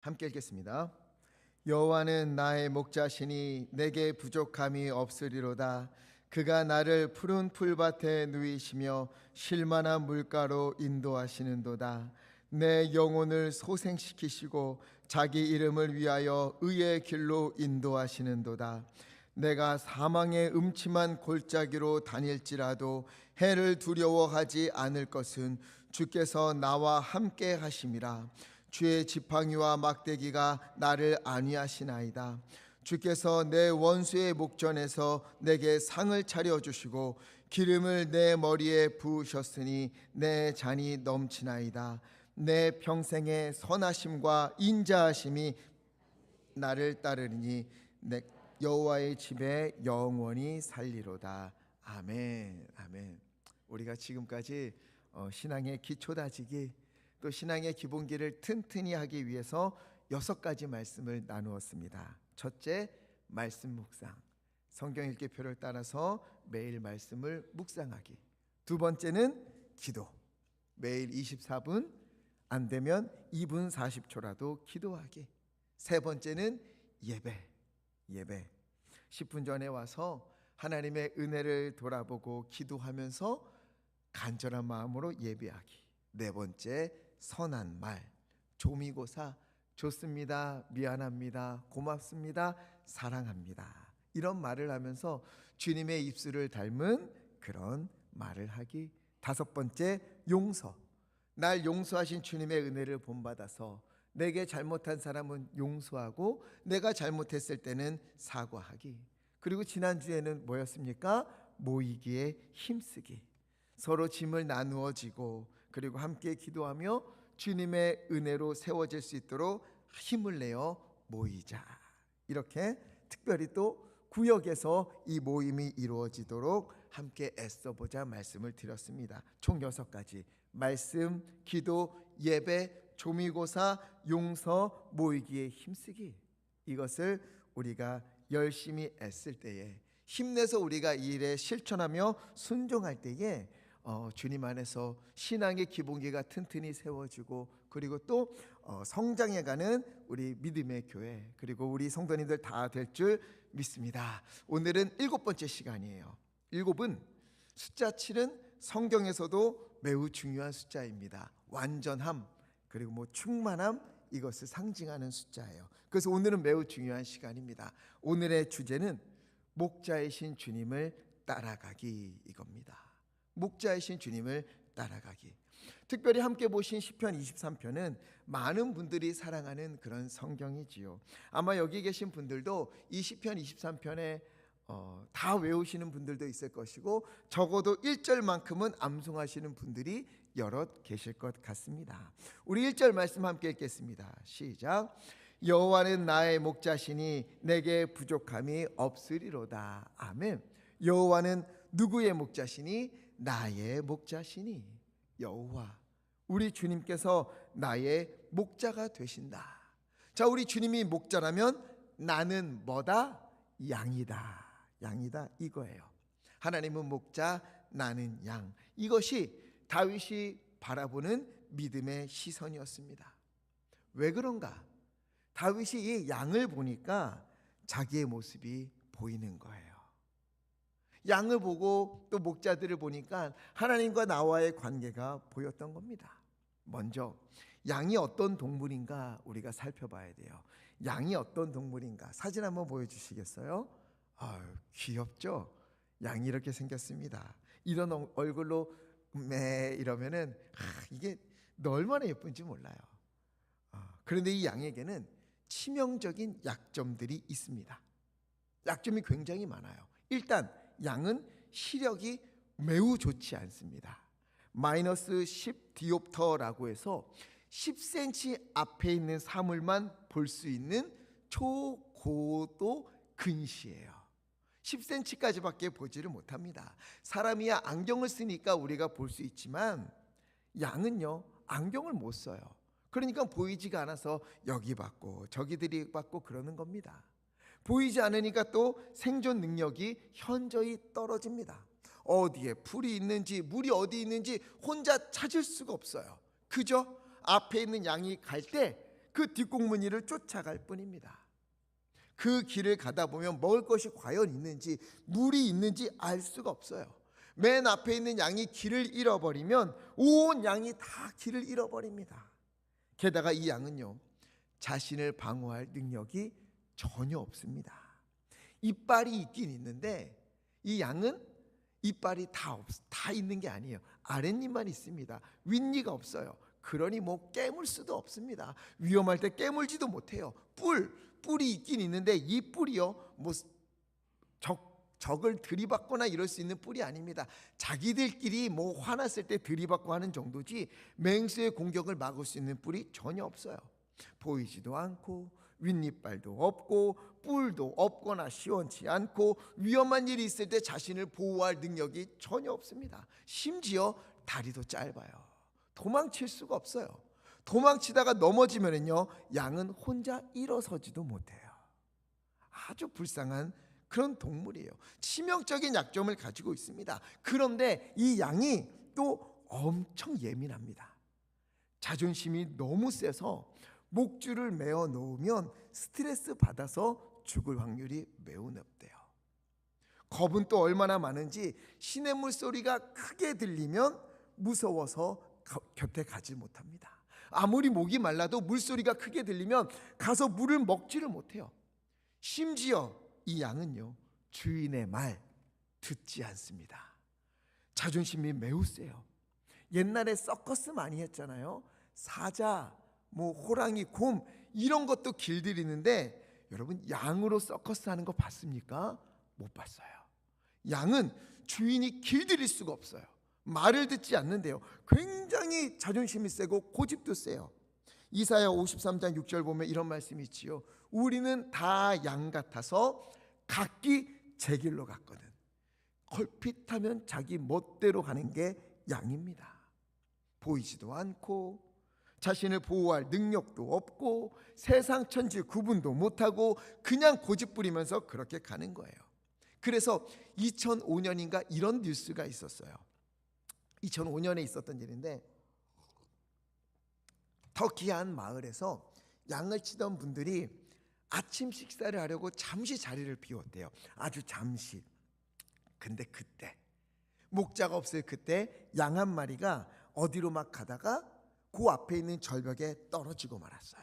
함께 읽겠습니다. 여호와는 나의 목자시니 내게 부족함이 없으리로다. 그가 나를 푸른 풀밭에 누이시며 쉴만한 물가로 인도하시는도다. 내 영혼을 소생시키시고 자기 이름을 위하여 의의 길로 인도하시는도다. 내가 사망의 음침한 골짜기로 다닐지라도 해를 두려워하지 않을 것은 주께서 나와 함께 하심이라. 주의 지팡이와 막대기가 나를 안위하시나이다. 주께서 내 원수의 목전에서 내게 상을 차려주시고 기름을 내 머리에 부으셨으니 내 잔이 넘치나이다. 내 평생의 선하심과 인자하심이 나를 따르니 내 여호와의 집에 영원히 살리로다. 아멘. 아멘. 우리가 지금까지 신앙의 기초 다지기, 또 신앙의 기본기를 튼튼히 하기 위해서 6가지 말씀을 나누었습니다. 첫째, 말씀 묵상. 성경 읽기표를 따라서 매일 말씀을 묵상하기. 두 번째는 기도. 매일 24분, 안 되면 2분 40초라도 기도하기. 세 번째는 예배. 10분 전에 와서 하나님의 은혜를 돌아보고 기도하면서 간절한 마음으로 예배하기. 네 번째, 선한 말. 조미고사, 좋습니다, 미안합니다, 고맙습니다, 사랑합니다, 이런 말을 하면서 주님의 입술을 닮은 그런 말을 하기. 다섯 번째, 용서. 날 용서하신 주님의 은혜를 본받아서 내게 잘못한 사람은 용서하고 내가 잘못했을 때는 사과하기. 그리고 지난주에는 뭐였습니까? 모이기에 힘쓰기. 서로 짐을 나누어 지고 그리고 함께 기도하며 주님의 은혜로 세워질 수 있도록 힘을 내어 모이자. 이렇게 특별히 또 구역에서 이 모임이 이루어지도록 함께 애써보자 말씀을 드렸습니다. 총 6가지. 말씀, 기도, 예배, 조미고사, 용서, 모이기에 힘쓰기. 이것을 우리가 열심히 애쓸 때에, 힘내서 우리가 이 일에 실천하며 순종할 때에 주님 안에서 신앙의 기본기가 튼튼히 세워지고, 그리고 또 성장해가는 우리 믿음의 교회, 그리고 우리 성도님들 다 될 줄 믿습니다. 오늘은 7번째 시간이에요. 7은 숫자 7은 성경에서도 매우 중요한 숫자입니다. 완전함, 그리고 충만함, 이것을 상징하는 숫자예요. 그래서 오늘은 매우 중요한 시간입니다. 오늘의 주제는 목자이신 주님을 따라가기, 이겁니다. 목자이신 주님을 따라가기. 특별히 함께 보신 시편 23편은 많은 분들이 사랑하는 그런 성경이지요. 아마 여기 계신 분들도 이 시편 23편에 다 외우시는 분들도 있을 것이고, 적어도 1절만큼은 암송하시는 분들이 여럿 계실 것 같습니다. 우리 1절 말씀 함께 읽겠습니다. 시작. 여호와는 나의 목자시니 내게 부족함이 없으리로다. 아멘. 여호와는 누구의 목자시니? 나의 목자시니. 여호와, 우리 주님께서 나의 목자가 되신다. 자, 우리 주님이 목자라면 나는 뭐다? 양이다. 양이다, 이거예요. 하나님은 목자, 나는 양. 이것이 다윗이 바라보는 믿음의 시선이었습니다. 왜 그런가? 다윗이 이 양을 보니까 자기의 모습이 보이는 거예요. 양을 보고 또 목자들을 보니까 하나님과 나와의 관계가 보였던 겁니다. 먼저 양이 어떤 동물인가 우리가 살펴봐야 돼요. 양이 어떤 동물인가 사진 한번 보여주시겠어요? 귀엽죠? 양이 이렇게 생겼습니다. 이런 얼굴로 매 이러면은 이게 얼마나 예쁜지 몰라요. 그런데 이 양에게는 치명적인 약점들이 있습니다. 약점이 굉장히 많아요. 일단 양은 시력이 매우 좋지 않습니다. 마이너스 10 디옵터라고 해서 10cm 앞에 있는 사물만 볼 수 있는 초고도 근시예요. 10cm까지밖에 보지를 못합니다. 사람이야 안경을 쓰니까 우리가 볼 수 있지만 양은요, 안경을 못 써요. 그러니까 보이지가 않아서 여기 받고 저기 들이받고 그러는 겁니다. 보이지 않으니까 또 생존 능력이 현저히 떨어집니다. 어디에 풀이 있는지 물이 어디 있는지 혼자 찾을 수가 없어요. 그저 앞에 있는 양이 갈 때 그 뒷공무니를 쫓아갈 뿐입니다. 그 길을 가다 보면 먹을 것이 과연 있는지, 물이 있는지 알 수가 없어요. 맨 앞에 있는 양이 길을 잃어버리면 온 양이 다 길을 잃어버립니다. 게다가 이 양은요, 자신을 방어할 능력이 전혀 없습니다. 이빨이 있긴 있는데 이 양은 이빨이 다 있는 게 아니에요. 아랫입만 있습니다. 윗니가 없어요. 그러니 뭐 깨물 수도 없습니다. 위험할 때 깨물지도 못해요. 뿔이 있긴 있는데 이 뿔이요, 뭐 적을 들이받거나 이럴 수 있는 뿔이 아닙니다. 자기들끼리 뭐 화났을 때 들이받고 하는 정도지 맹수의 공격을 막을 수 있는 뿔이 전혀 없어요. 보이지도 않고 윗니빨도 없고 뿔도 없거나 시원치 않고 위험한 일이 있을 때 자신을 보호할 능력이 전혀 없습니다. 심지어 다리도 짧아요. 도망칠 수가 없어요. 도망치다가 넘어지면은요, 양은 혼자 일어서지도 못해요. 아주 불쌍한 그런 동물이에요. 치명적인 약점을 가지고 있습니다. 그런데 이 양이 또 엄청 예민합니다. 자존심이 너무 세서 목줄을 매어 놓으면 스트레스 받아서 죽을 확률이 매우 높대요. 겁은 또 얼마나 많은지 시냇물 소리가 크게 들리면 무서워서 곁에 가지 못합니다. 아무리 목이 말라도 물소리가 크게 들리면 가서 물을 먹지를 못해요. 심지어 이 양은요, 주인의 말 듣지 않습니다. 자존심이 매우 세요. 옛날에 서커스 많이 했잖아요. 사자, 뭐 호랑이, 곰 이런 것도 길들이는데 여러분, 양으로 서커스 하는 거 봤습니까? 못 봤어요. 양은 주인이 길들일 수가 없어요. 말을 듣지 않는데요. 굉장히 자존심이 세고 고집도 세요. 이사야 53장 6절 보면 이런 말씀이 있지요. 우리는 다 양 같아서 각기 제 길로 갔거든. 걸핏하면 자기 멋대로 가는 게 양입니다. 보이지도 않고 자신을 보호할 능력도 없고 세상 천지 구분도 못하고 그냥 고집 부리면서 그렇게 가는 거예요. 그래서 2005년인가 이런 뉴스가 있었어요. 2005년에 있었던 일인데, 터키 한 마을에서 양을 치던 분들이 아침 식사를 하려고 잠시 자리를 비웠대요. 아주 잠시. 근데 그때 목자가 없을 그때 양 한 마리가 어디로 막 가다가 그 앞에 있는 절벽에 떨어지고 말았어요.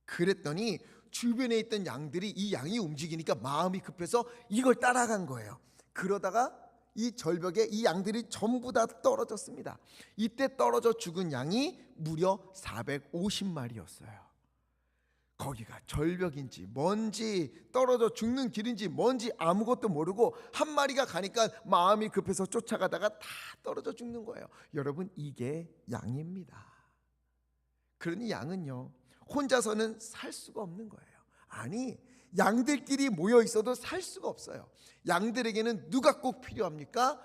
그랬더니 주변에 있던 양들이 이 양이 움직이니까 마음이 급해서 이걸 따라간 거예요. 그러다가 이 절벽에 이 양들이 전부 다 떨어졌습니다. 이때 떨어져 죽은 양이 무려 450마리였어요. 거기가 절벽인지 뭔지 떨어져 죽는 길인지 뭔지 아무것도 모르고 한 마리가 가니까 마음이 급해서 쫓아가다가 다 떨어져 죽는 거예요. 여러분, 이게 양입니다. 그러니 양은요, 혼자서는 살 수가 없는 거예요. 아니, 양들끼리 모여 있어도 살 수가 없어요. 양들에게는 누가 꼭 필요합니까?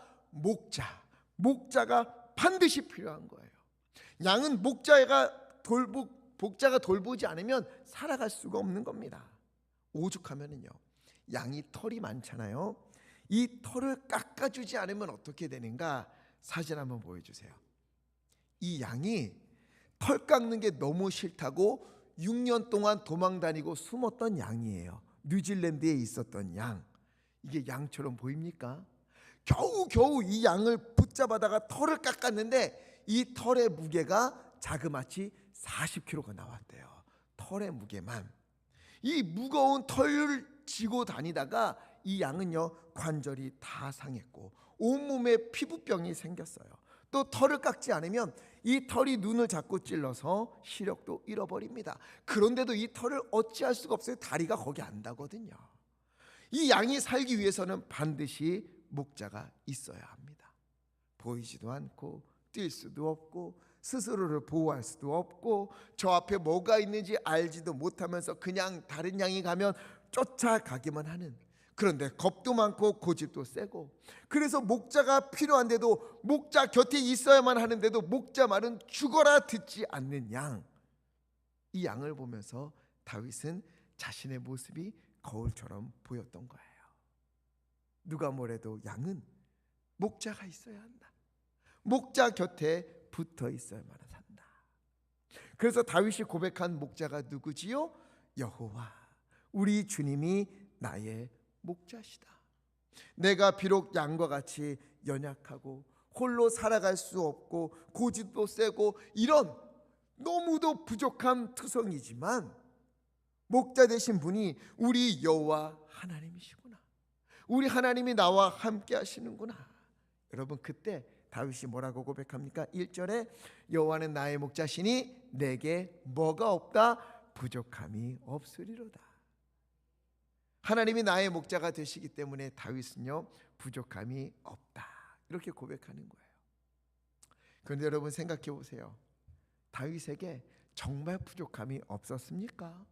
목자가 반드시 필요한 거예요. 양은 목자가 돌보지 않으면 살아갈 수가 없는 겁니다. 오죽하면은요, 양이 털이 많잖아요. 이 털을 깎아주지 않으면 어떻게 되는가? 사진 한번 보여주세요. 이 양이 털 깎는 게 너무 싫다고 6년 동안 도망다니고 숨었던 양이에요. 뉴질랜드에 있었던 양. 이게 양처럼 보입니까? 겨우 이 양을 붙잡아다가 털을 깎았는데 이 털의 무게가 자그마치 40kg가 나왔대요. 털의 무게만. 이 무거운 털을 지고 다니다가 이 양은요, 관절이 다 상했고 온몸에 피부병이 생겼어요. 또 털을 깎지 않으면 이 털이 눈을 자꾸 찔러서 시력도 잃어버립니다. 그런데도 이 털을 어찌할 수가 없어요. 다리가 거기 안 닿거든요. 이 양이 살기 위해서는 반드시 목자가 있어야 합니다. 보이지도 않고 뛸 수도 없고 스스로를 보호할 수도 없고 저 앞에 뭐가 있는지 알지도 못하면서 그냥 다른 양이 가면 쫓아가기만 하는, 그런데 겁도 많고 고집도 세고, 그래서 목자가 필요한데도 목자 곁에 있어야만 하는데도 목자 말은 죽어라 듣지 않는 양. 이 양을 보면서 다윗은 자신의 모습이 거울처럼 보였던 거예요. 누가 뭐래도 양은 목자가 있어야 한다. 목자 곁에 붙어 있어야만 한다. 그래서 다윗이 고백한 목자가 누구지요? 여호와, 우리 주님이 나의 목자시다. 내가 비록 양과 같이 연약하고 홀로 살아갈 수 없고 고집도 세고 이런 너무도 부족한 투성이지만 목자 되신 분이 우리 여호와 하나님이시구나. 우리 하나님이 나와 함께 하시는구나. 여러분, 그때 다윗이 뭐라고 고백합니까? 1절에 여호와는 나의 목자시니 내게 뭐가 없다? 부족함이 없으리로다. 하나님이 나의 목자가 되시기 때문에 다윗은요, 부족함이 없다, 이렇게 고백하는 거예요. 그런데 여러분, 생각해 보세요. 다윗에게 정말 부족함이 없었습니까?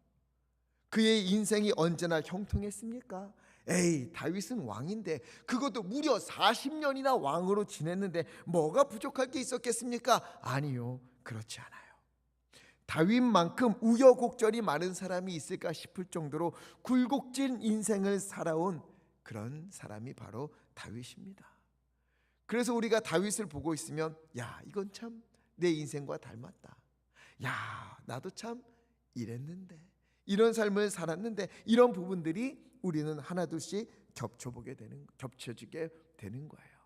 그의 인생이 언제나 형통했습니까? 에이, 다윗은 왕인데, 그것도 무려 40년이나 왕으로 지냈는데 뭐가 부족할 게 있었겠습니까? 아니요, 그렇지 않아요. 다윗만큼 우여곡절이 많은 사람이 있을까 싶을 정도로 굴곡진 인생을 살아온 그런 사람이 바로 다윗입니다. 그래서 우리가 다윗을 보고 있으면, 야, 이건 참 내 인생과 닮았다. 야, 나도 참 이랬는데, 이런 삶을 살았는데, 이런 부분들이 우리는 하나둘씩 겹쳐지게 되는 거예요.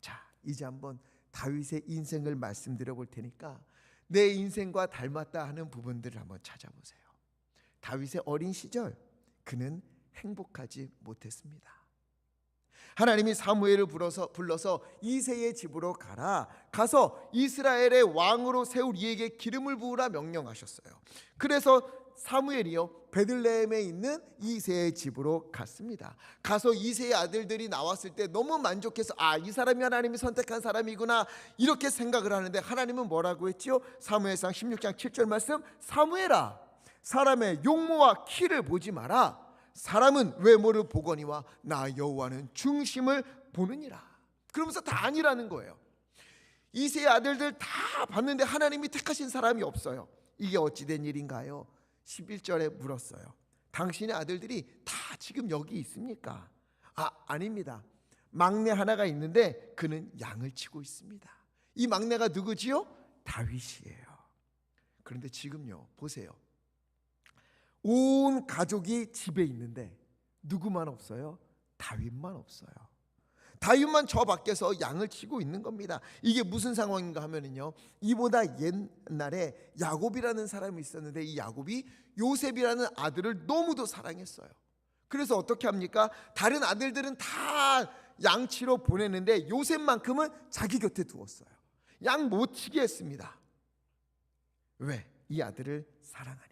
자, 이제 한번 다윗의 인생을 말씀드려 볼 테니까 내 인생과 닮았다 하는 부분들을 한번 찾아보세요. 다윗의 어린 시절, 그는 행복하지 못했습니다. 하나님이 사무엘을 불러서 이새의 집으로 가서 이스라엘의 왕으로 세울 이에게 기름을 부으라 명령하셨어요. 그래서 사무엘이요, 베들레헴에 있는 이새의 집으로 갔습니다. 가서 이새의 아들들이 나왔을 때 너무 만족해서, 이 사람이 하나님이 선택한 사람이구나, 이렇게 생각을 하는데, 하나님은 뭐라고 했지요? 사무엘상 16장 7절 말씀, 사무엘아, 사람의 용모와 키를 보지 마라. 사람은 외모를 보거니와 나 여호와는 중심을 보느니라. 그러면서 다 아니라는 거예요. 이새의 아들들 다 봤는데 하나님이 택하신 사람이 없어요. 이게 어찌된 일인가요? 11절에 물었어요. 당신의 아들들이 다 지금 여기 있습니까? 아닙니다. 막내 하나가 있는데 그는 양을 치고 있습니다. 이 막내가 누구지요? 다윗이에요. 그런데 지금요, 보세요. 온 가족이 집에 있는데 누구만 없어요? 다윗만 없어요. 다윗만 저 밖에서 양을 치고 있는 겁니다. 이게 무슨 상황인가 하면은요, 이보다 옛날에 야곱이라는 사람이 있었는데, 이 야곱이 요셉이라는 아들을 너무도 사랑했어요. 그래서 어떻게 합니까? 다른 아들들은 다 양치러 보냈는데 요셉만큼은 자기 곁에 두었어요. 양 못 치게 했습니다. 왜? 이 아들을 사랑하니까.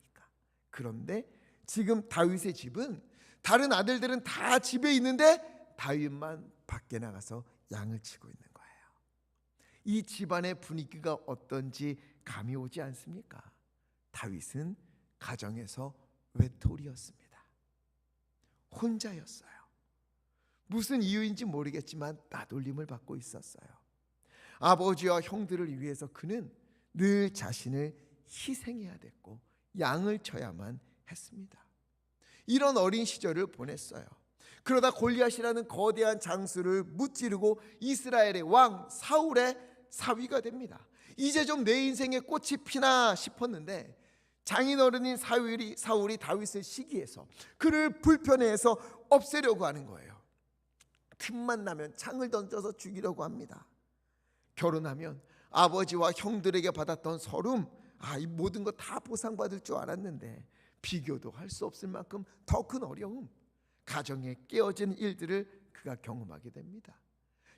그런데 지금 다윗의 집은, 다른 아들들은 다 집에 있는데 다윗만 밖에 나가서 양을 치고 있는 거예요. 이 집안의 분위기가 어떤지 감이 오지 않습니까? 다윗은 가정에서 외톨이였습니다. 혼자였어요. 무슨 이유인지 모르겠지만 따돌림을 받고 있었어요. 아버지와 형들을 위해서 그는 늘 자신을 희생해야 됐고 양을 쳐야만 했습니다. 이런 어린 시절을 보냈어요. 그러다 골리앗이라는 거대한 장수를 무찌르고 이스라엘의 왕 사울의 사위가 됩니다. 이제 좀 내 인생에 꽃이 피나 싶었는데, 장인어른인 사울이 다윗을 시기해서 그를 불편해해서 없애려고 하는 거예요. 틈만 나면 창을 던져서 죽이려고 합니다. 결혼하면 아버지와 형들에게 받았던 서름, 이 모든 거 다 보상받을 줄 알았는데 비교도 할 수 없을 만큼 더 큰 어려움, 가정에 깨어진 일들을 그가 경험하게 됩니다.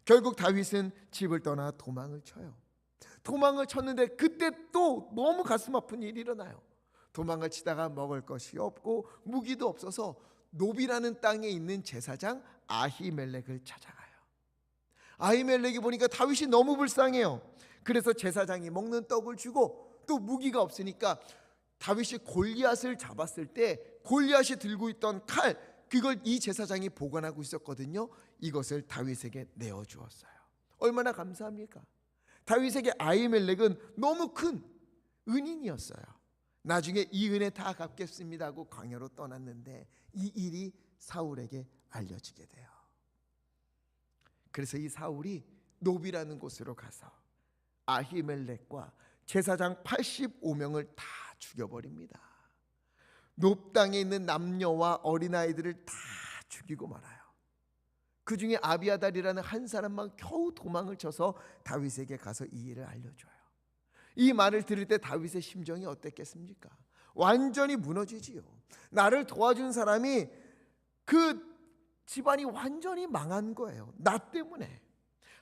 결국 다윗은 집을 떠나 도망을 쳐요. 도망을 쳤는데 그때 또 너무 가슴 아픈 일이 일어나요. 도망을 치다가 먹을 것이 없고 무기도 없어서 노비라는 땅에 있는 제사장 아히멜렉을 찾아가요. 아히멜렉이 보니까 다윗이 너무 불쌍해요. 그래서 제사장이 먹는 떡을 주고, 또 무기가 없으니까 다윗이 골리앗을 잡았을 때 골리앗이 들고 있던 칼, 그걸 이 제사장이 보관하고 있었거든요. 이것을 다윗에게 내어주었어요. 얼마나 감사합니까? 다윗에게 아히멜렉은 너무 큰 은인이었어요. 나중에 이 은혜 다 갚겠습니다 하고 광야로 떠났는데 이 일이 사울에게 알려지게 돼요. 그래서 이 사울이 노비라는 곳으로 가서 아히멜렉과 제사장 85명을 다 죽여버립니다. 높 땅에 있는 남녀와 어린아이들을 다 죽이고 말아요. 그 중에 아비아달이라는 한 사람만 겨우 도망을 쳐서 다윗에게 가서 이 일을 알려줘요. 이 말을 들을 때 다윗의 심정이 어땠겠습니까? 완전히 무너지지요. 나를 도와준 사람이, 그 집안이 완전히 망한 거예요. 나 때문에.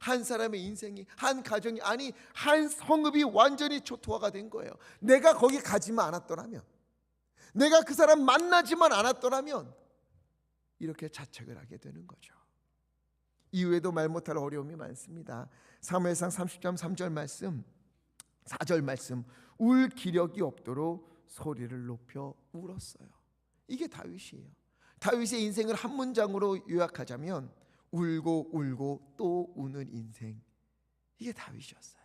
한 사람의 인생이, 한 가정이, 아니 한 성읍이 완전히 초토화가 된 거예요. 내가 거기 가지만 않았더라면, 내가 그 사람 만나지만 않았더라면 이렇게 자책을 하게 되는 거죠. 이후에도 말 못할 어려움이 많습니다. 사무엘상 30장 3절 말씀, 4절 말씀, 울 기력이 없도록 소리를 높여 울었어요. 이게 다윗이에요. 다윗의 인생을 한 문장으로 요약하자면 울고 울고 또 우는 인생, 이게 다윗이었어요.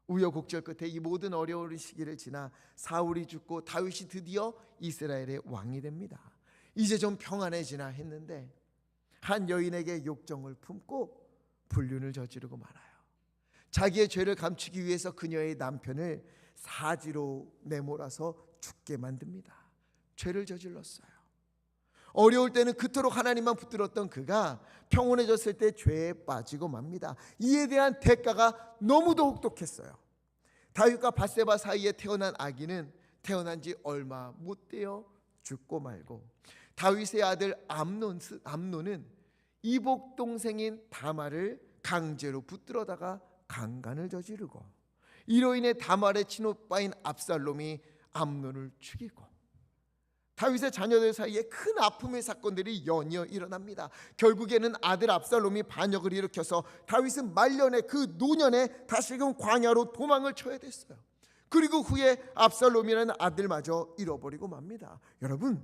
우여곡절 끝에 이 모든 어려운 시기를 지나 사울이 죽고 다윗이 드디어 이스라엘의 왕이 됩니다. 이제 좀 평안해지나 했는데 한 여인에게 욕정을 품고 불륜을 저지르고 말아요. 자기의 죄를 감추기 위해서 그녀의 남편을 사지로 내몰아서 죽게 만듭니다. 죄를 저질렀어요. 어려울 때는 그토록 하나님만 붙들었던 그가 평온해졌을 때 죄에 빠지고 맙니다. 이에 대한 대가가 너무도 혹독했어요. 다윗과 밧세바 사이에 태어난 아기는 태어난 지 얼마 못 되어 죽고 말고, 다윗의 아들 암논은 이복 동생인 다말을 강제로 붙들어다가 강간을 저지르고, 이로 인해 다말의 친오빠인 압살롬이 암논을 죽이고, 다윗의 자녀들 사이에 큰 아픔의 사건들이 연이어 일어납니다. 결국에는 아들 압살롬이 반역을 일으켜서 다윗은 말년에, 그 노년에 다시금 광야로 도망을 쳐야 됐어요. 그리고 후에 압살롬이라는 아들마저 잃어버리고 맙니다. 여러분,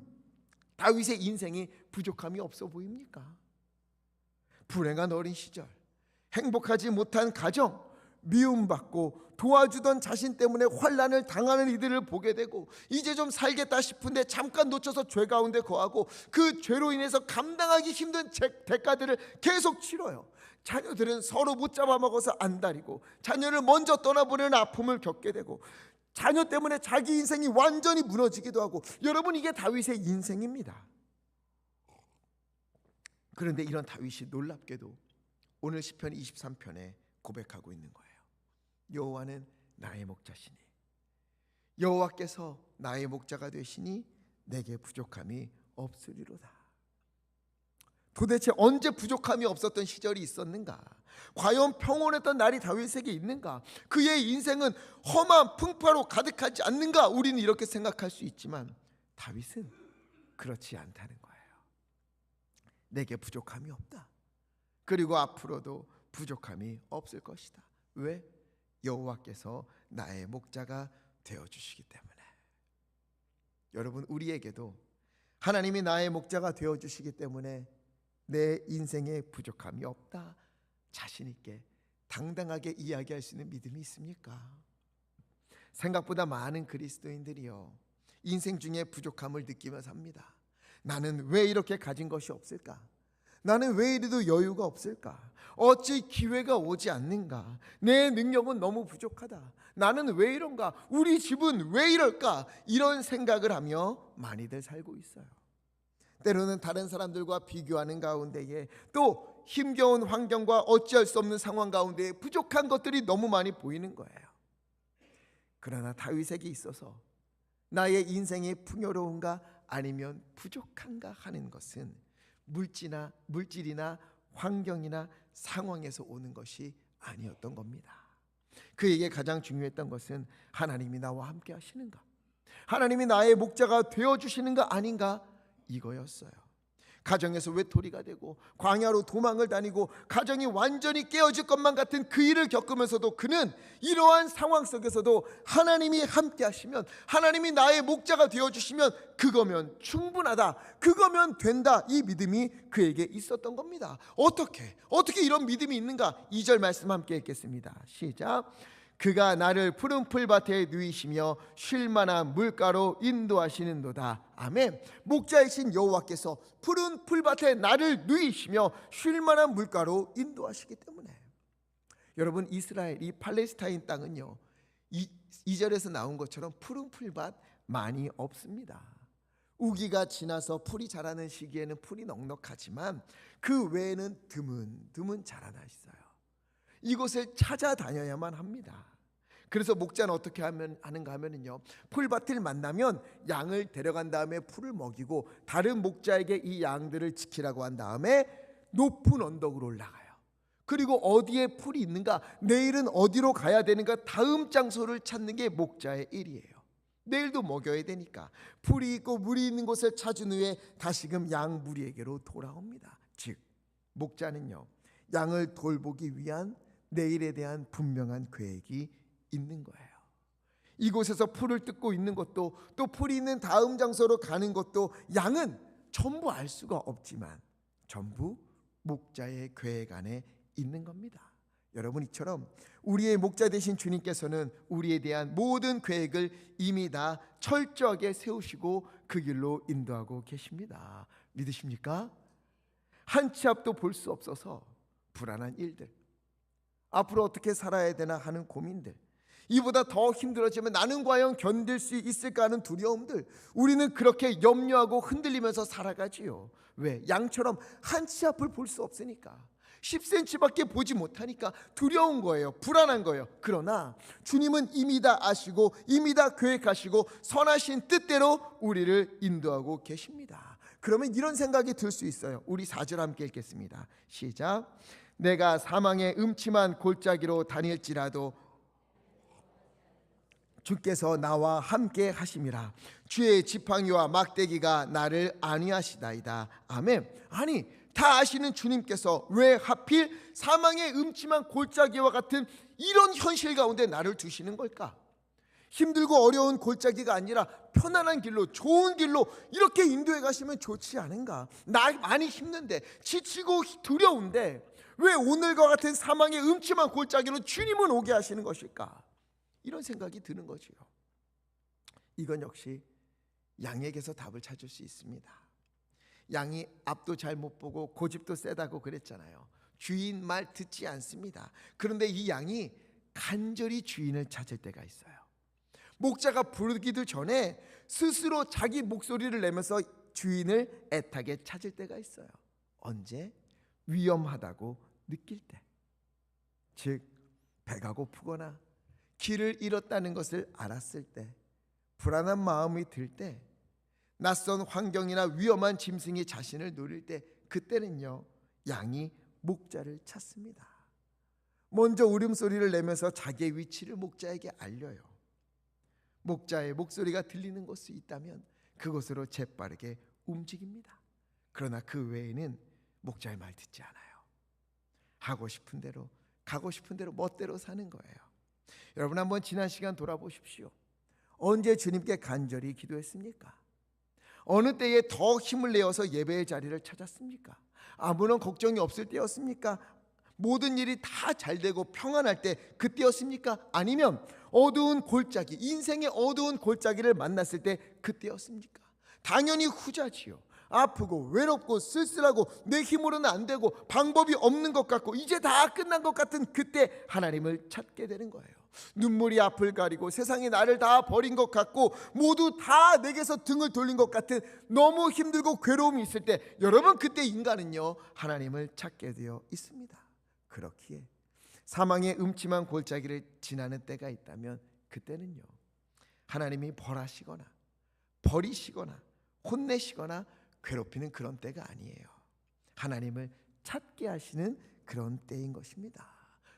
다윗의 인생이 부족함이 없어 보입니까? 불행한 어린 시절, 행복하지 못한 가정, 미움받고 도와주던 자신 때문에 환난을 당하는 이들을 보게 되고, 이제 좀 살겠다 싶은데 잠깐 놓쳐서 죄 가운데 거하고, 그 죄로 인해서 감당하기 힘든 대가들을 계속 치러요. 자녀들은 서로 붙잡아 먹어서 안달이고, 자녀를 먼저 떠나보내는 아픔을 겪게 되고, 자녀 때문에 자기 인생이 완전히 무너지기도 하고. 여러분, 이게 다윗의 인생입니다. 그런데 이런 다윗이 놀랍게도 오늘 시편 23편에 고백하고 있는 거예요. 여호와는 나의 목자시니, 여호와께서 나의 목자가 되시니 내게 부족함이 없으리로다. 도대체 언제 부족함이 없었던 시절이 있었는가? 과연 평온했던 날이 다윗에게 있는가? 그의 인생은 험한 풍파로 가득하지 않는가? 우리는 이렇게 생각할 수 있지만 다윗은 그렇지 않다는 거예요. 내게 부족함이 없다. 그리고 앞으로도 부족함이 없을 것이다. 왜? 여호와께서 나의 목자가 되어주시기 때문에. 여러분, 우리에게도 하나님이 나의 목자가 되어주시기 때문에 내 인생에 부족함이 없다, 자신 있게 당당하게 이야기할 수 있는 믿음이 있습니까? 생각보다 많은 그리스도인들이요, 인생 중에 부족함을 느끼며 삽니다. 나는 왜 이렇게 가진 것이 없을까? 나는 왜 이리도 여유가 없을까? 어찌 기회가 오지 않는가? 내 능력은 너무 부족하다. 나는 왜 이런가? 우리 집은 왜 이럴까? 이런 생각을 하며 많이들 살고 있어요. 때로는 다른 사람들과 비교하는 가운데에, 또 힘겨운 환경과 어찌할 수 없는 상황 가운데에 부족한 것들이 너무 많이 보이는 거예요. 그러나 다윗에게 있어서 나의 인생이 풍요로운가 아니면 부족한가 하는 것은 물질이나 환경이나 상황에서 오는 것이 아니었던 겁니다. 그에게 가장 중요했던 것은 하나님이 나와 함께 하시는가, 하나님이 나의 목자가 되어주시는가 아닌가, 이거였어요. 가정에서 외톨이가 되고 광야로 도망을 다니고 가정이 완전히 깨어질 것만 같은 그 일을 겪으면서도 그는 이러한 상황 속에서도 하나님이 함께 하시면, 하나님이 나의 목자가 되어주시면 그거면 충분하다, 그거면 된다, 이 믿음이 그에게 있었던 겁니다. 어떻게 이런 믿음이 있는가? 2절 말씀 함께 읽겠습니다. 시작. 그가 나를 푸른 풀밭에 누이시며 쉴 만한 물가로 인도하시는도다. 아멘. 목자이신 여호와께서 푸른 풀밭에 나를 누이시며 쉴 만한 물가로 인도하시기 때문에. 여러분, 이스라엘, 이 팔레스타인 땅은요, 이절에서 나온 것처럼 푸른 풀밭 많이 없습니다. 우기가 지나서 풀이 자라는 시기에는 풀이 넉넉하지만 그 외에는 드문드문 자라나 있어요. 이곳을 찾아다녀야만 합니다. 그래서 목자는 어떻게 하는가 하면요, 풀밭을 만나면 양을 데려간 다음에 풀을 먹이고 다른 목자에게 이 양들을 지키라고 한 다음에 높은 언덕으로 올라가요. 그리고 어디에 풀이 있는가, 내일은 어디로 가야 되는가, 다음 장소를 찾는 게 목자의 일이에요. 내일도 먹여야 되니까 풀이 있고 물이 있는 곳을 찾은 후에 다시금 양 무리에게로 돌아옵니다. 즉 목자는요, 양을 돌보기 위한 내일에 대한 분명한 계획이 있는 거예요. 이곳에서 풀을 뜯고 있는 것도, 또 풀이 있는 다음 장소로 가는 것도 양은 전부 알 수가 없지만 전부 목자의 계획 안에 있는 겁니다. 여러분, 이처럼 우리의 목자 되신 주님께서는 우리에 대한 모든 계획을 이미 다 철저하게 세우시고 그 길로 인도하고 계십니다. 믿으십니까? 한 치 앞도 볼 수 없어서 불안한 일들, 앞으로 어떻게 살아야 되나 하는 고민들, 이보다 더 힘들어지면 나는 과연 견딜 수 있을까 하는 두려움들, 우리는 그렇게 염려하고 흔들리면서 살아가지요. 왜? 양처럼 한 치 앞을 볼 수 없으니까, 10cm밖에 보지 못하니까 두려운 거예요. 불안한 거예요. 그러나 주님은 이미 다 아시고 이미 다 계획하시고 선하신 뜻대로 우리를 인도하고 계십니다. 그러면 이런 생각이 들 수 있어요. 우리 4절 함께 읽겠습니다. 시작. 내가 사망의 음침한 골짜기로 다닐지라도 주께서 나와 함께 하심이라. 주의 지팡이와 막대기가 나를 안위하시다이다. 아멘. 아니, 다 아시는 주님께서 왜 하필 사망의 음침한 골짜기와 같은 이런 현실 가운데 나를 두시는 걸까? 힘들고 어려운 골짜기가 아니라 편안한 길로, 좋은 길로 이렇게 인도해 가시면 좋지 않은가? 나 많이 힘든데, 지치고 두려운데 왜 오늘과 같은 사망의 음침한 골짜기로 주님은 오게 하시는 것일까? 이런 생각이 드는 거지요. 이건 역시 양에게서 답을 찾을 수 있습니다. 양이 앞도 잘 못 보고 고집도 세다고 그랬잖아요. 주인 말 듣지 않습니다. 그런데 이 양이 간절히 주인을 찾을 때가 있어요. 목자가 부르기도 전에 스스로 자기 목소리를 내면서 주인을 애타게 찾을 때가 있어요. 언제? 위험하다고 느낄 때, 즉 배가 고프거나 길을 잃었다는 것을 알았을 때, 불안한 마음이 들 때, 낯선 환경이나 위험한 짐승이 자신을 노릴 때, 그때는요 양이 목자를 찾습니다. 먼저 울음소리를 내면서 자기의 위치를 목자에게 알려요. 목자의 목소리가 들리는 곳이 있다면 그곳으로 재빠르게 움직입니다. 그러나 그 외에는 목자의 말 듣지 않아요. 하고 싶은 대로, 가고 싶은 대로 멋대로 사는 거예요. 여러분, 한번 지난 시간 돌아보십시오. 언제 주님께 간절히 기도했습니까? 어느 때에 더 힘을 내어서 예배의 자리를 찾았습니까? 아무런 걱정이 없을 때였습니까? 모든 일이 다 잘되고 평안할 때 그때였습니까? 아니면 어두운 골짜기, 인생의 어두운 골짜기를 만났을 때 그때였습니까? 당연히 후자지요. 아프고 외롭고 쓸쓸하고 내 힘으로는 안 되고 방법이 없는 것 같고 이제 다 끝난 것 같은 그때 하나님을 찾게 되는 거예요. 눈물이 앞을 가리고 세상이 나를 다 버린 것 같고 모두 다 내게서 등을 돌린 것 같은 너무 힘들고 괴로움이 있을 때, 여러분, 그때 인간은요 하나님을 찾게 되어 있습니다. 그렇기에 사망의 음침한 골짜기를 지나는 때가 있다면 그때는요 하나님이 벌하시거나 버리시거나 혼내시거나 괴롭히는 그런 때가 아니에요. 하나님을 찾게 하시는 그런 때인 것입니다.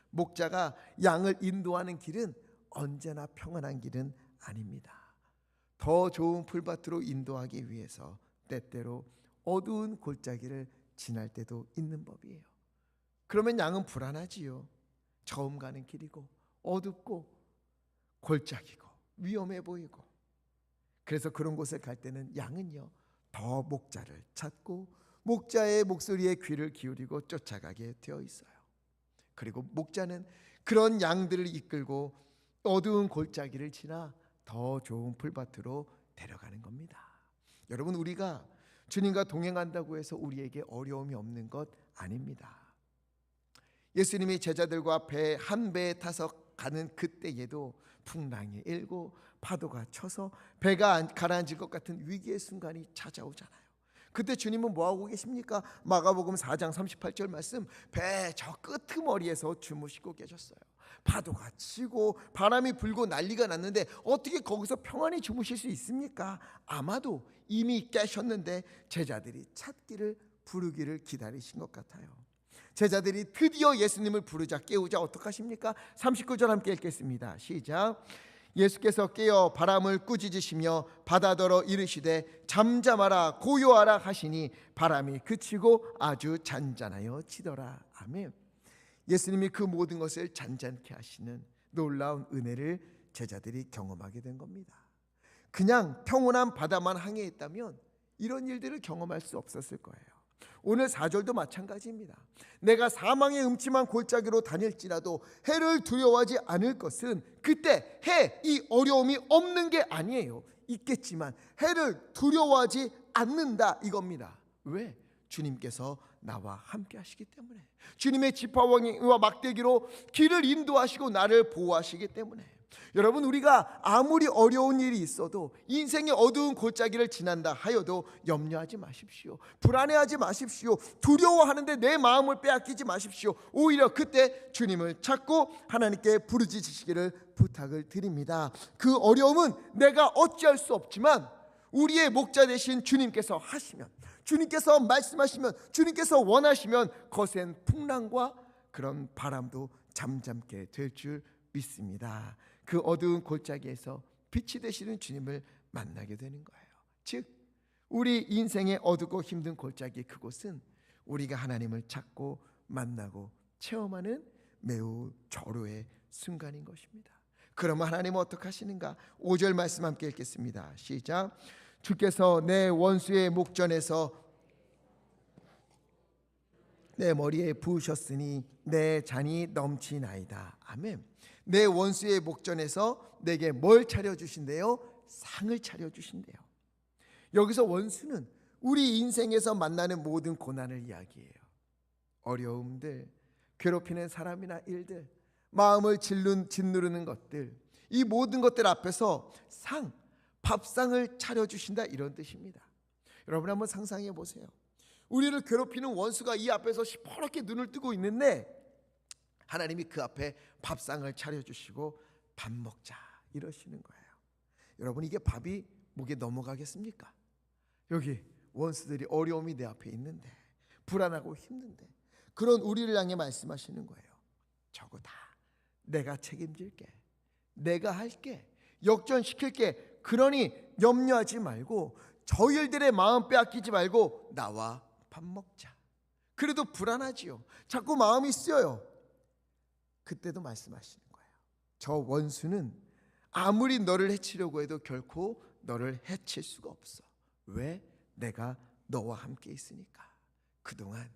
목자가 양을 인도하는 길은 언제나 평안한 길은 아닙니다. 더 좋은 풀밭으로 인도하기 위해서 때때로 어두운 골짜기를 지날 때도 있는 법이에요. 그러면 양은 불안하지요. 처음 가는 길이고 어둡고 골짜기고 위험해 보이고, 그래서 그런 곳을 갈 때는 양은요 더 목자를 찾고 목자의 목소리에 귀를 기울이고 쫓아가게 되어 있어요. 그리고 목자는 그런 양들을 이끌고 어두운 골짜기를 지나 더 좋은 풀밭으로 데려가는 겁니다. 여러분, 우리가 주님과 동행한다고 해서 우리에게 어려움이 없는 것 아닙니다. 예수님이 제자들과 한 배에 타서 가는 그때에도 풍랑이 일고 파도가 쳐서 배가 가라앉을 것 같은 위기의 순간이 찾아오잖아요. 그때 주님은 뭐하고 계십니까? 마가복음 4장 38절 말씀, 배 저 끄트머리에서 주무시고 계셨어요. 파도가 치고 바람이 불고 난리가 났는데 어떻게 거기서 평안히 주무실 수 있습니까? 아마도 이미 깨셨는데 제자들이 찾기를 부르기를 기다리신 것 같아요. 제자들이 드디어 예수님을 부르자 깨우자 어떡하십니까? 39절 함께 읽겠습니다. 시작. 예수께서 깨어 바람을 꾸짖으시며 바다더러 이르시되 잠잠하라 고요하라 하시니 바람이 그치고 아주 잔잔하여 치더라. 아멘. 예수님이 그 모든 것을 잔잔케 하시는 놀라운 은혜를 제자들이 경험하게 된 겁니다. 그냥 평온한 바다만 항해했다면 이런 일들을 경험할 수 없었을 거예요. 오늘 4절도 마찬가지입니다. 내가 사망의 음침한 골짜기로 다닐지라도 해를 두려워하지 않을 것은, 그때 해, 이 어려움이 없는 게 아니에요. 있겠지만 해를 두려워하지 않는다 이겁니다. 왜? 주님께서 나와 함께 하시기 때문에, 주님의 지파왕과 막대기로 길을 인도하시고 나를 보호하시기 때문에. 여러분, 우리가 아무리 어려운 일이 있어도, 인생의 어두운 골짜기를 지난다 하여도 염려하지 마십시오. 불안해하지 마십시오. 두려워하는데 내 마음을 빼앗기지 마십시오. 오히려 그때 주님을 찾고 하나님께 부르짖으시기를 부탁을 드립니다. 그 어려움은 내가 어찌할 수 없지만 우리의 목자 되신 주님께서 하시면, 주님께서 말씀하시면, 주님께서 원하시면 거센 풍랑과 그런 바람도 잠잠게 될 줄 믿습니다. 그 어두운 골짜기에서 빛이 되시는 주님을 만나게 되는 거예요. 즉, 우리 인생의 어둡고 힘든 골짜기, 그곳은 우리가 하나님을 찾고 만나고 체험하는 매우 절호의 순간인 것입니다. 그러면 하나님은 어떻게 하시는가? 5절 말씀 함께 읽겠습니다. 시작. 주께서 내 원수의 목전에서 내 머리에 부으셨으니 내 잔이 넘치나이다. 아멘. 내 원수의 목전에서 내게 뭘 차려주신대요? 상을 차려주신대요. 여기서 원수는 우리 인생에서 만나는 모든 고난을 이야기해요. 어려움들, 괴롭히는 사람이나 일들, 마음을 짓누르는 것들, 이 모든 것들 앞에서 상, 밥상을 차려주신다, 이런 뜻입니다. 여러분 한번 상상해 보세요. 우리를 괴롭히는 원수가 이 앞에서 시퍼렇게 눈을 뜨고 있는데 하나님이 그 앞에 밥상을 차려주시고 밥 먹자 이러시는 거예요. 여러분, 이게 밥이 목에 넘어가겠습니까? 여기 원수들이, 어려움이 내 앞에 있는데, 불안하고 힘든데, 그런 우리를 향해 말씀하시는 거예요. 저거 다 내가 책임질게, 내가 할게, 역전시킬게. 그러니 염려하지 말고, 저 일들의 마음 빼앗기지 말고 나와 밥 먹자. 그래도 불안하지요. 자꾸 마음이 쓰여요. 그때도 말씀하시는 거예요. 저 원수는 아무리 너를 해치려고 해도 결코 너를 해칠 수가 없어. 왜? 내가 너와 함께 있으니까. 그동안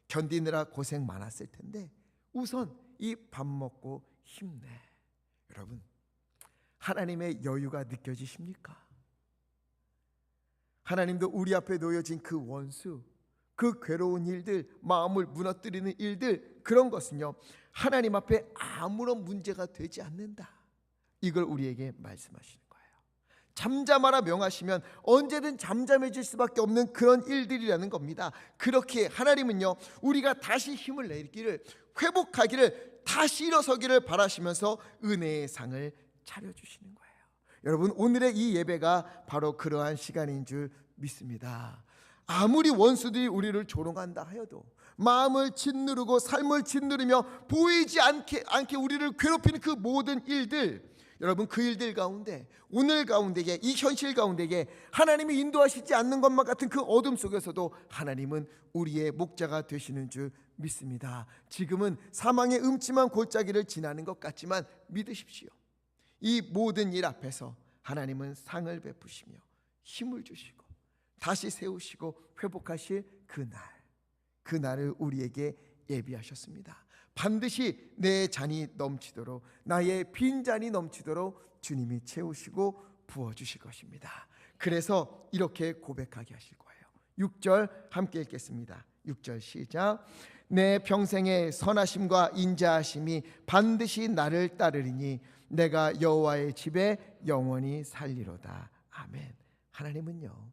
견디느라 고생 많았을 텐데 우선 이 밥 먹고 힘내. 여러분, 하나님의 여유가 느껴지십니까? 하나님도 우리 앞에 놓여진 그 원수, 그 괴로운 일들, 마음을 무너뜨리는 일들, 그런 것은요 하나님 앞에 아무런 문제가 되지 않는다. 이걸 우리에게 말씀하시는 거예요. 잠잠하라 명하시면 언제든 잠잠해질 수밖에 없는 그런 일들이라는 겁니다. 그렇게 하나님은요 우리가 다시 힘을 내기를, 회복하기를, 다시 일어서기를 바라시면서 은혜의 상을 차려주시는 거예요. 여러분, 오늘의 이 예배가 바로 그러한 시간인 줄 믿습니다. 아무리 원수들이 우리를 조롱한다 하여도, 마음을 짓누르고 삶을 짓누르며 보이지 않게 우리를 괴롭히는 그 모든 일들, 여러분, 그 일들 가운데, 오늘 가운데에, 이 현실 가운데에 하나님이 인도하시지 않는 것만 같은 그 어둠 속에서도 하나님은 우리의 목자가 되시는 줄 믿습니다. 지금은 사망의 음침한 골짜기를 지나는 것 같지만 믿으십시오. 이 모든 일 앞에서 하나님은 상을 베푸시며 힘을 주시고 다시 세우시고 회복하실 그날을 우리에게 예비하셨습니다. 반드시 내 잔이 넘치도록, 나의 빈잔이 넘치도록 주님이 채우시고 부어주실 것입니다. 그래서 이렇게 고백하게 하실 거예요. 6절 함께 읽겠습니다. 6절 시작. 내 평생의 선하심과 인자하심이 반드시 나를 따르리니 내가 여호와의 집에 영원히 살리로다. 아멘. 하나님은요,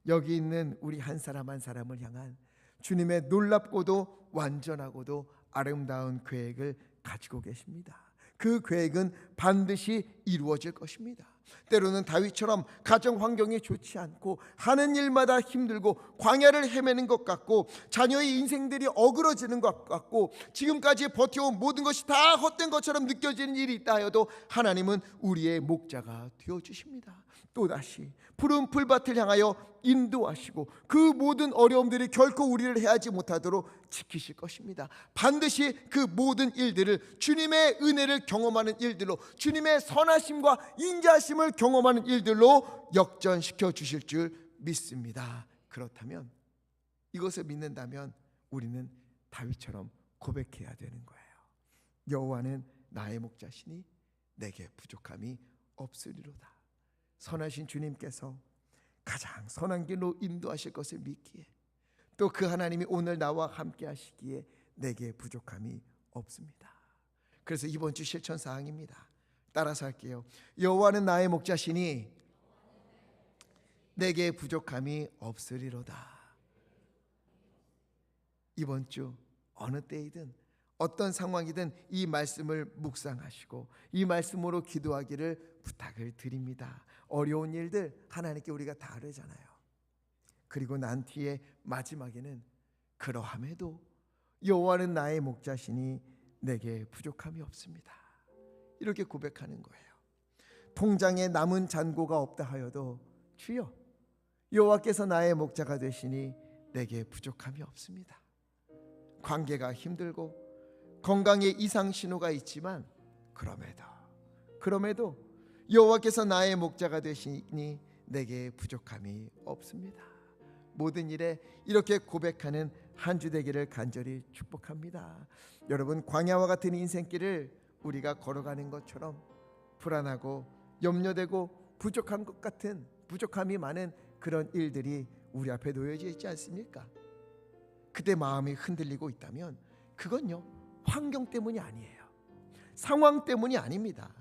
여기 있는 우리 한 사람 한 사람을 향한 주님의 놀랍고도 완전하고도 아름다운 계획을 가지고 계십니다. 그 계획은 반드시 이루어질 것입니다. 때로는 다윗처럼 가정 환경이 좋지 않고 하는 일마다 힘들고 광야를 헤매는 것 같고 자녀의 인생들이 어그러지는 것 같고 지금까지 버텨온 모든 것이 다 헛된 것처럼 느껴지는 일이 있다 하여도 하나님은 우리의 목자가 되어주십니다. 또다시 푸른 풀밭을 향하여 인도하시고 그 모든 어려움들이 결코 우리를 해하지 못하도록 지키실 것입니다. 반드시 그 모든 일들을 주님의 은혜를 경험하는 일들로, 주님의 선하심과 인자하심을 경험하는 일들로 역전시켜 주실 줄 믿습니다. 그렇다면, 이것을 믿는다면 우리는 다윗처럼 고백해야 되는 거예요. 여호와는 나의 목자시니 내게 부족함이 없으리로다. 선하신 주님께서 가장 선한 길로 인도하실 것을 믿기에, 또 그 하나님이 오늘 나와 함께 하시기에 내게 부족함이 없습니다. 그래서 이번 주 실천 사항입니다. 따라서 할게요. 여호와는 나의 목자시니 내게 부족함이 없으리로다. 이번 주 어느 때이든 어떤 상황이든 이 말씀을 묵상하시고 이 말씀으로 기도하기를 부탁을 드립니다. 어려운 일들 하나님께 우리가 다 하잖아요. 그리고 난 뒤에 마지막에는 그러함에도 여호와는 나의 목자시니 내게 부족함이 없습니다. 이렇게 고백하는 거예요. 통장에 남은 잔고가 없다 하여도 주여 여호와께서 나의 목자가 되시니 내게 부족함이 없습니다. 관계가 힘들고 건강에 이상 신호가 있지만 그럼에도 여호와께서 나의 목자가 되시니 내게 부족함이 없습니다. 모든 일에 이렇게 고백하는 한 주 되기를 간절히 축복합니다. 여러분, 광야와 같은 인생길을 우리가 걸어가는 것처럼 불안하고 염려되고 부족한 것 같은, 부족함이 많은 그런 일들이 우리 앞에 놓여져 있지 않습니까? 그때 마음이 흔들리고 있다면 그건요, 환경 때문이 아니에요. 상황 때문이 아닙니다.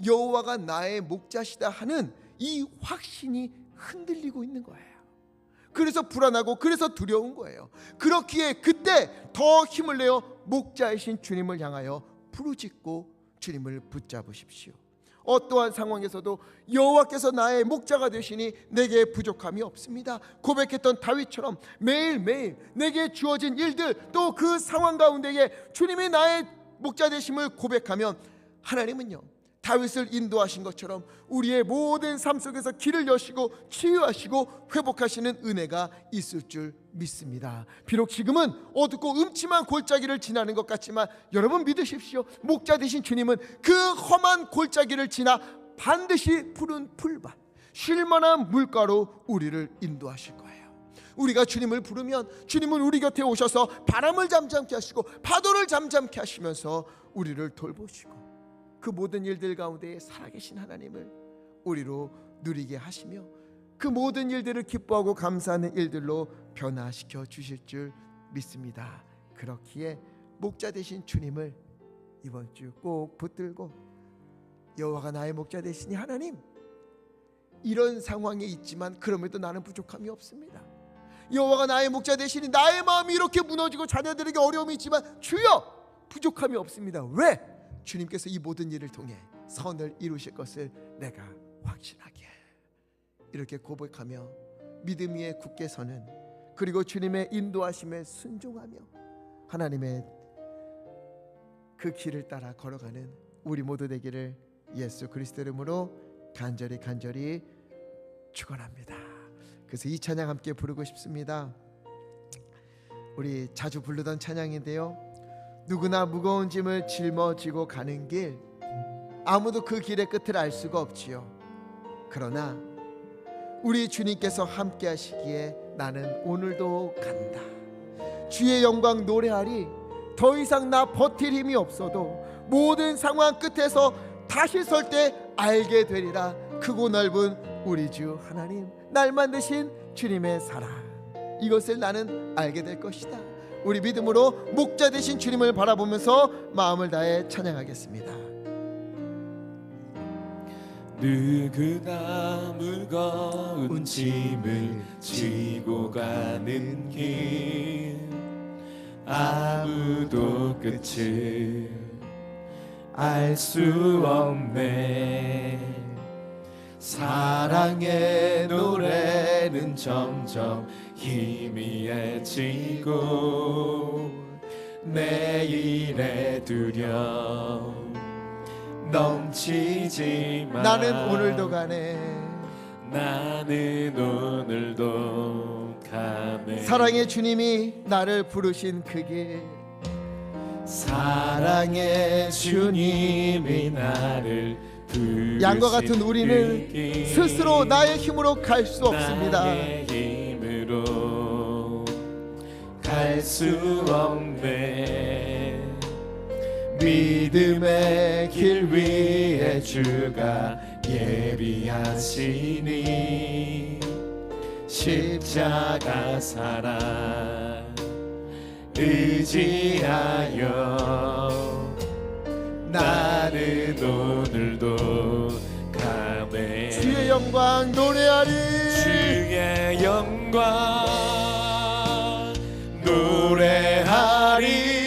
여호와가 나의 목자시다 하는 이 확신이 흔들리고 있는 거예요. 그래서 불안하고 그래서 두려운 거예요. 그렇기에 그때 더 힘을 내어 목자이신 주님을 향하여 부르짖고 주님을 붙잡으십시오. 어떠한 상황에서도 여호와께서 나의 목자가 되시니 내게 부족함이 없습니다. 고백했던 다윗처럼 매일매일 내게 주어진 일들, 또 그 상황 가운데에 주님이 나의 목자 되심을 고백하면 하나님은요, 다윗을 인도하신 것처럼 우리의 모든 삶 속에서 길을 여시고 치유하시고 회복하시는 은혜가 있을 줄 믿습니다. 비록 지금은 어둡고 음침한 골짜기를 지나는 것 같지만 여러분 믿으십시오. 목자 되신 주님은 그 험한 골짜기를 지나 반드시 푸른 풀밭, 쉴만한 물가로 우리를 인도하실 거예요. 우리가 주님을 부르면 주님은 우리 곁에 오셔서 바람을 잠잠케 하시고 파도를 잠잠케 하시면서 우리를 돌보시고 그 모든 일들 가운데 살아계신 하나님을 우리로 누리게 하시며 그 모든 일들을 기뻐하고 감사하는 일들로 변화시켜 주실 줄 믿습니다. 그렇기에 목자 되신 주님을 이번 주 꼭 붙들고, 여호와가 나의 목자 되시니 하나님, 이런 상황에 있지만 그럼에도 나는 부족함이 없습니다. 여호와가 나의 목자 되시니 나의 마음이 이렇게 무너지고 자녀들에게 어려움이 있지만 주여 부족함이 없습니다. 왜? 주님께서 이 모든 일을 통해 선을 이루실 것을 내가 확신하게, 이렇게 고백하며 믿음 위에 굳게 서는, 그리고 주님의 인도하심에 순종하며 하나님의 그 길을 따라 걸어가는 우리 모두 되기를 예수 그리스도 이름으로 간절히 축원합니다. 그래서 이 찬양 함께 부르고 싶습니다. 우리 자주 부르던 찬양인데요, 누구나 무거운 짐을 짊어지고 가는 길, 아무도 그 길의 끝을 알 수가 없지요. 그러나 우리 주님께서 함께 하시기에 나는 오늘도 간다. 주의 영광 노래하리. 더 이상 나 버틸 힘이 없어도 모든 상황 끝에서 다시 설 때 알게 되리라. 크고 넓은 우리 주 하나님, 날 만드신 주님의 사랑, 이것을 나는 알게 될 것이다. 우리 믿음으로 목자 되신 주님을 바라보면서 마음을 다해 찬양하겠습니다. 누구나 무거운 짐을 지고 가는 길, 아무도 끝을 알 수 없네. 사랑의 노래는 점점 희미해지고 내일의 두려움 넘치지만 나는 오늘도 가네. 나는 오늘도 가네. 사랑의 주님이 나를 부르신 그 길, 사랑의 주님이 나를 부르신 양과 같은 우리는 그 길, 스스로 나의 힘으로 갈 수 없습니다. 나의 힘으로 갈 수 없네. 믿음의 길 위에 주가 예비하시니 십자가 사랑 의지하여 나는 오늘도 가네. 주의 영광 노래하리. 주의 영광 노래하리.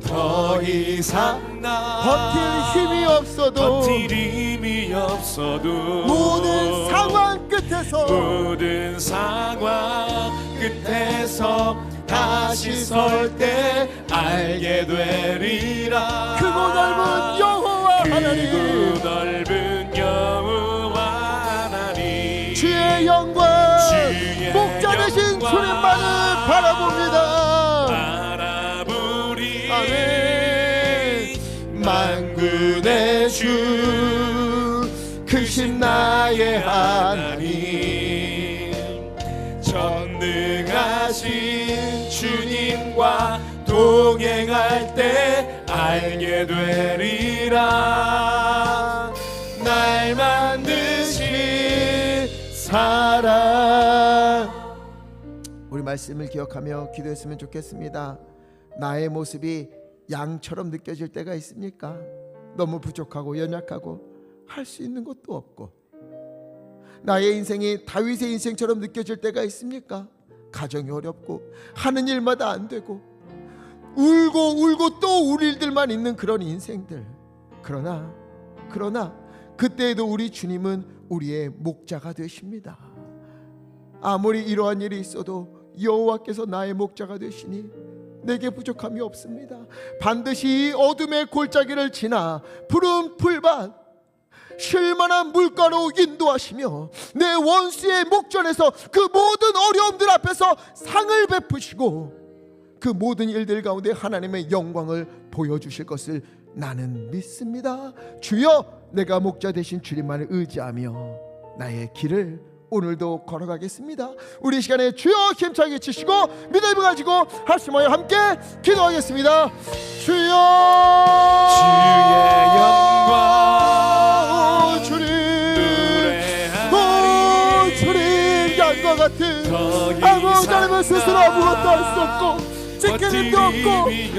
더 이상 나 버틸 힘이 없어도, 버틸 힘이 없어도 모든 상황 끝에서, 모든 상황 끝에서 다시 설 때 알게 되리라. 크고 넓은 여호와 하나님, 크고 넓은 여호와 하나님, 주의 영광, 주의 목자 되신 영광 주님만을 바라봅니다. 바라보리. 아멘. 만군의 주 크신 나의 하나님, 전능하신 주님과 동행할 때 알게 되리라. 날 만드신 사랑. 우리 말씀을 기억하며 기도했으면 좋겠습니다. 나의 모습이 양처럼 느껴질 때가 있습니까? 너무 부족하고 연약하고 할 수 있는 것도 없고, 나의 인생이 다윗의 인생처럼 느껴질 때가 있습니까? 가정이 어렵고 하는 일마다 안 되고 울고 또 울 일들만 있는 그런 인생들. 그러나 그때에도 우리 주님은 우리의 목자가 되십니다. 아무리 이러한 일이 있어도 여호와께서 나의 목자가 되시니 내게 부족함이 없습니다. 반드시 어둠의 골짜기를 지나 푸른 풀밭 쉴만한 물가로 인도하시며 내 원수의 목전에서 그 모든 어려움들 앞에서 상을 베푸시고 그 모든 일들 가운데 하나님의 영광을 보여주실 것을 나는 믿습니다. 주여, 내가 목자 되신 주님만을 의지하며 나의 길을 오늘도 걸어가겠습니다. 우리 시간에 주여 힘차게 치시고 믿음을 가지고 합심하여 함께 기도하겠습니다. 주여, 주의 영광 주님, 노래하리. 주님, 양과 같은 아무 자는 스스로 아무것도 할 수 없고 지킬 힘도 없고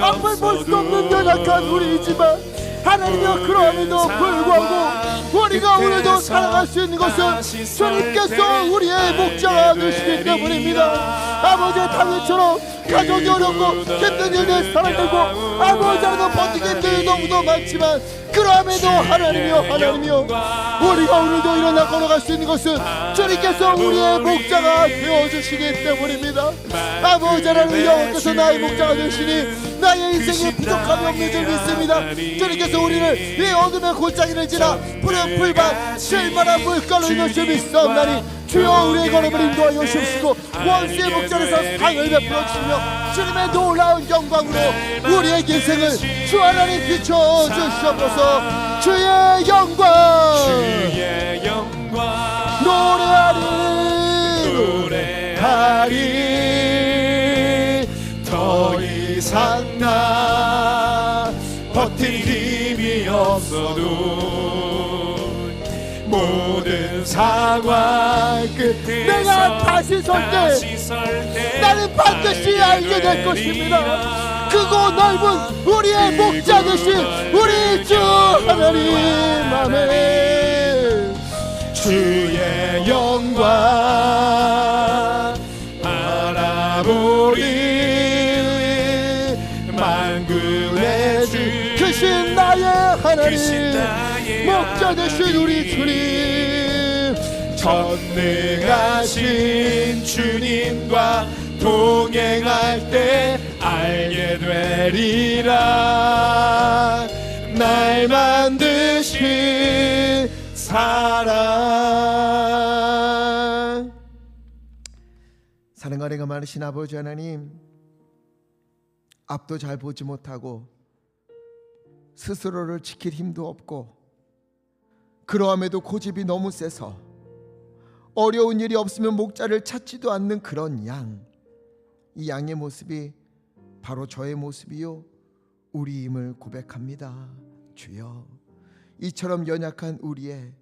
앞을 볼 수 없는 연약한 우리이지만 하나님이여, 그럼에도 불구하고 우리가 오늘도 살아갈 수 있는 것은 주님께서 우리의 목자가 되시기 때문입니다. 아버지의 다윗처럼 가정이 어렵고 힘든 일들 살아내고 아버지 안에도 버티기 힘든 일 너무도 많지만 그럼에도 하나님이여 우리가 오늘도 일어나 걸어갈 수 있는 것은 주님께서 우리의 목자가 되어주시기 때문입니다. 아버지 하나님, 여호와께서 나의 목자가 되시니 나의 인생에 부족함이 없는 줄 믿습니다. 주님께서 우리를 이 어둠의 골짜기를 지나 푸른 풀밭 쉴만한 물가로 인할 줄 믿사옵나니 주여, 우리의 걸음을 인도하여 주시고 원수의 목전에서 상을 베풀어 주시며 주님의 놀라운 영광으로 우리의 인생을 주 하나님 비춰 주시옵소서. 주의 영광 노래하리. 더 이상 나 버틸 힘이 없어도 모든 상황 끝에 내가 다시 설 때 나는 반드시 알게 될 것입니다. 크고 넓은 우리의 목자 되신 우리 주 하나님. 아멘. 주의 영광 바라보리 만군의 주 크신 나의 하나님 목자 되신 우리 주님 전능하신 주님과 동행할 때 알게 되리라 날 만드신 사랑. 사랑과 은혜가 많으신 아버지 하나님, 앞도 잘 보지 못하고 스스로를 지킬 힘도 없고 그러함에도 고집이 너무 세서 어려운 일이 없으면 목자를 찾지도 않는 그런 양, 이 양의 모습이 바로 저의 모습이요 우리임을 고백합니다. 주여, 이처럼 연약한 우리의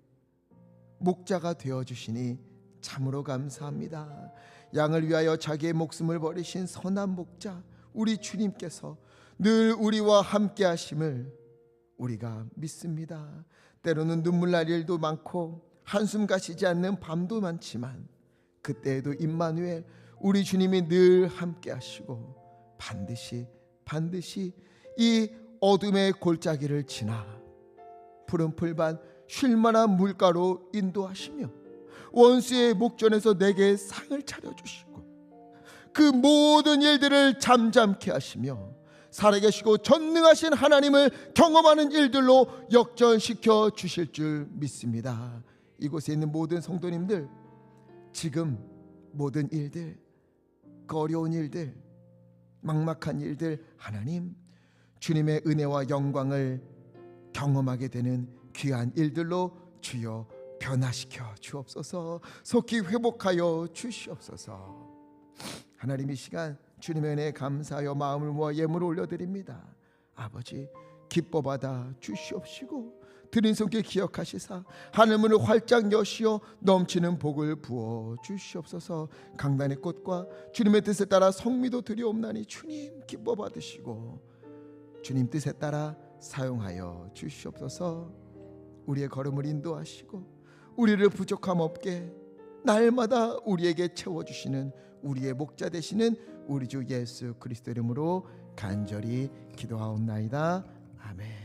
목자가 되어주시니 참으로 감사합니다. 양을 위하여 자기의 목숨을 버리신 선한 목자 우리 주님께서 늘 우리와 함께 하심을 우리가 믿습니다. 때로는 눈물 날 일도 많고 한숨 가시지 않는 밤도 많지만 그때에도 임마누엘 우리 주님이 늘 함께 하시고 반드시 이 어둠의 골짜기를 지나 푸른 풀밭 쉴만한 물가로 인도하시며 원수의 목전에서 내게 상을 차려주시고 그 모든 일들을 잠잠케 하시며 살아계시고 전능하신 하나님을 경험하는 일들로 역전시켜 주실 줄 믿습니다. 이곳에 있는 모든 성도님들, 지금 모든 일들, 그 어려운 일들, 막막한 일들, 하나님 주님의 은혜와 영광을 경험하게 되는 귀한 일들로 주여 변화시켜 주옵소서. 속히 회복하여 주시옵소서. 하나님, 이 시간 주님의 은혜에 감사하여 마음을 모아 예물을 올려드립니다. 아버지, 기뻐받아 주시옵시고 드린 손길 기억하시사 하늘문을 활짝 여시어 넘치는 복을 부어 주시옵소서. 강단의 꽃과 주님의 뜻에 따라 성미도 드리옵나니 주님 기뻐 받으시고 주님 뜻에 따라 사용하여 주시옵소서. 우리의 걸음을 인도하시고 우리를 부족함 없게 날마다 우리에게 채워주시는 우리의 목자 되시는 우리 주 예수 그리스도 이름으로 간절히 기도하옵나이다. 아멘.